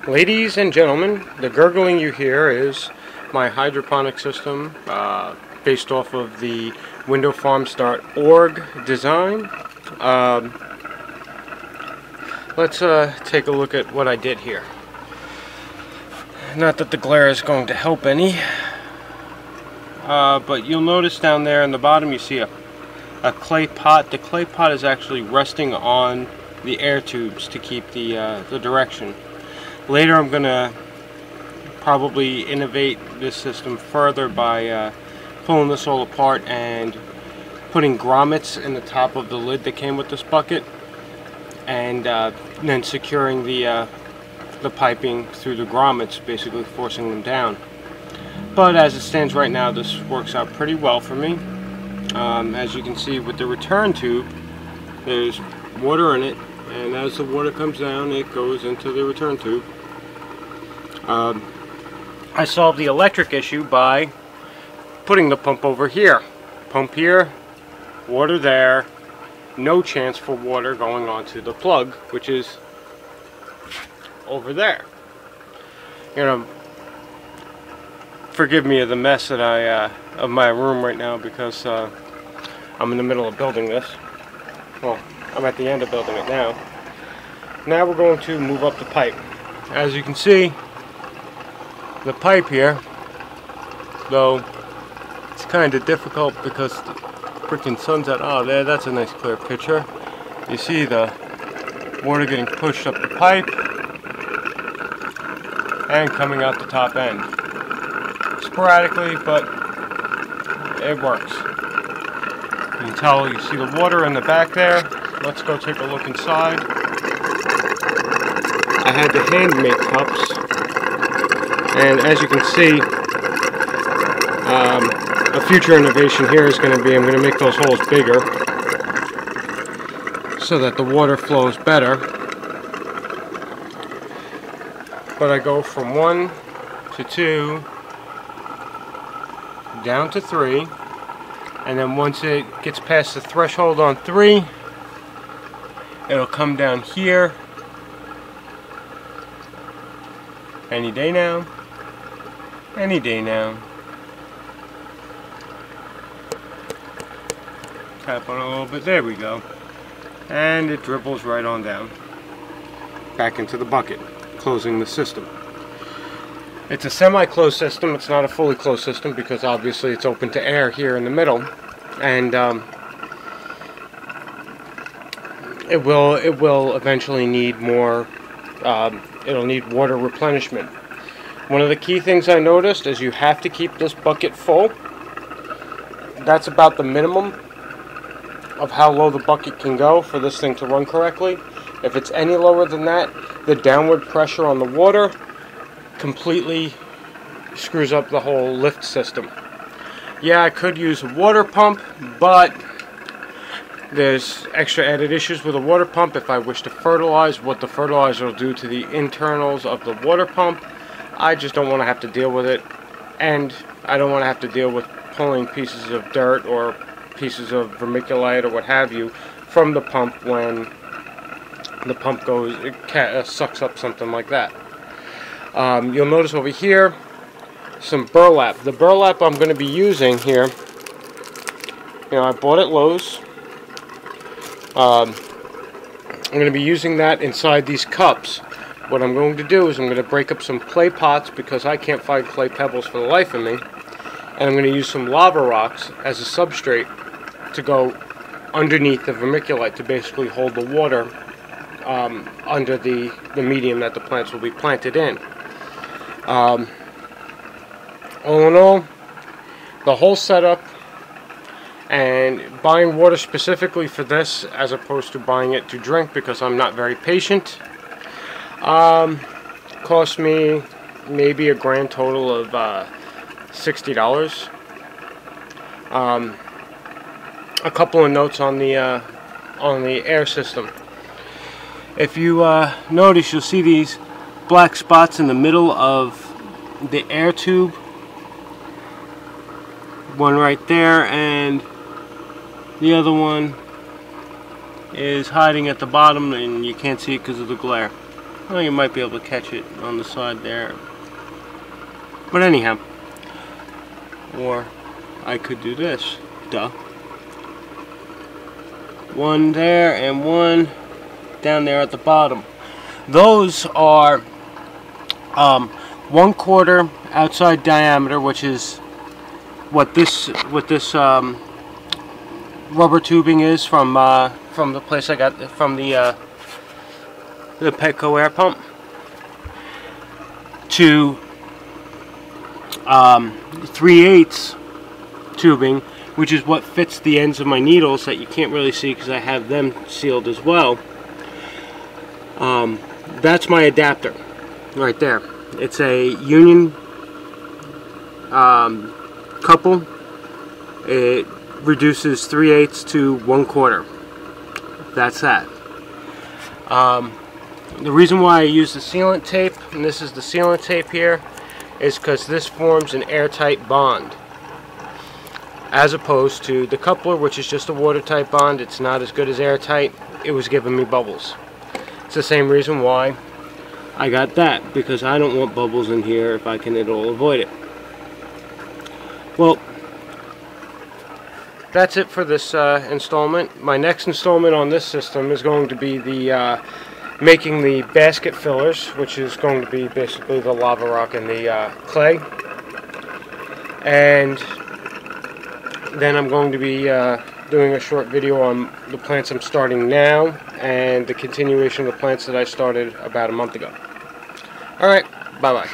Ladies and gentlemen, the gurgling you hear is my hydroponic system based off of the windowfarms.org design. Let's take a look at what I did here. Not that the glare is going to help any, but you'll notice down there in the bottom you see a clay pot. The clay pot is actually resting on the air tubes to keep the direction. Later I'm going to probably innovate this system further by pulling this all apart and putting grommets in the top of the lid that came with this bucket, and then securing the piping through the grommets, basically forcing them down. But as it stands right now, this works out pretty well for me. As you can see with the return tube, there's water in it, and as the water comes down it goes into the return tube. I solved the electric issue by putting the pump over here. Pump here, water there, no chance for water going onto the plug, which is over there. You know, forgive me of the mess that of my room right now, because I'm in the middle of building this. Well, I'm at the end of building it now. Now we're going to move up the pipe. As you can see, the pipe here, though it's kind of difficult because the freaking sun's out. Oh, there, that's a nice clear picture. You see the water getting pushed up the pipe and coming out the top end. Sporadically, but it works. You can tell, you see the water in the back there. Let's go take a look inside. I had to hand make cups, and as you can see, a future innovation here is going to be, I'm going to make those holes bigger so that the water flows better. But I go from 1 to 2 down to 3, and then once it gets past the threshold on 3, it'll come down here. Any day now. Any day now. Tap on it a little bit. There we go. And it dribbles right on down. Back into the bucket, closing the system. It's a semi-closed system. It's not a fully closed system because obviously it's open to air here in the middle. And it will eventually need more. It'll need water replenishment. One of the key things I noticed is you have to keep this bucket full. That's about the minimum of how low the bucket can go for this thing to run correctly. If it's any lower than that, the downward pressure on the water completely screws up the whole lift system. Yeah, I could use a water pump, but there's extra added issues with a water pump. If I wish to fertilize, what the fertilizer will do to the internals of the water pump, I just don't want to have to deal with it. And I don't want to have to deal with pulling pieces of dirt or pieces of vermiculite or what have you from the pump when the pump goes, it sucks up something like that. You'll notice over here some burlap. The burlap I'm going to be using here, you know, I bought at Lowe's. I'm going to be using that inside these cups. What I'm going to do is I'm going to break up some clay pots because I can't find clay pebbles for the life of me. And I'm going to use some lava rocks as a substrate to go underneath the vermiculite to basically hold the water under the medium that the plants will be planted in. All in all, the whole setup, and buying water specifically for this as opposed to buying it to drink because I'm not very patient, cost me maybe a grand total of $60. A couple of notes on the air system. If you notice, you'll see these black spots in the middle of the air tube. One right there, and the other one is hiding at the bottom, and you can't see it because of the glare. Well, you might be able to catch it on the side there. But anyhow, or I could do this. Duh. One there and one down there at the bottom. Those are 1/4 outside diameter, which is what this rubber tubing is from the place I got from the Petco air pump, to 3/8 tubing, which is what fits the ends of my needles that you can't really see because I have them sealed as well. That's my adapter right there. It's a union couple. It reduces 3/8 to 1/4. That's that. The reason why I use the sealant tape, and this is the sealant tape here, is because this forms an airtight bond, as opposed to the coupler, which is just a watertight bond. It's not as good as airtight. It was giving me bubbles. It's the same reason why I got that, because I don't want bubbles in here if I can at all avoid it. Well, that's it for this installment. My next installment on this system is going to be the making the basket fillers, which is going to be basically the lava rock and the clay. And then I'm going to be doing a short video on the plants I'm starting now and the continuation of the plants that I started about a month ago. Alright, bye-bye.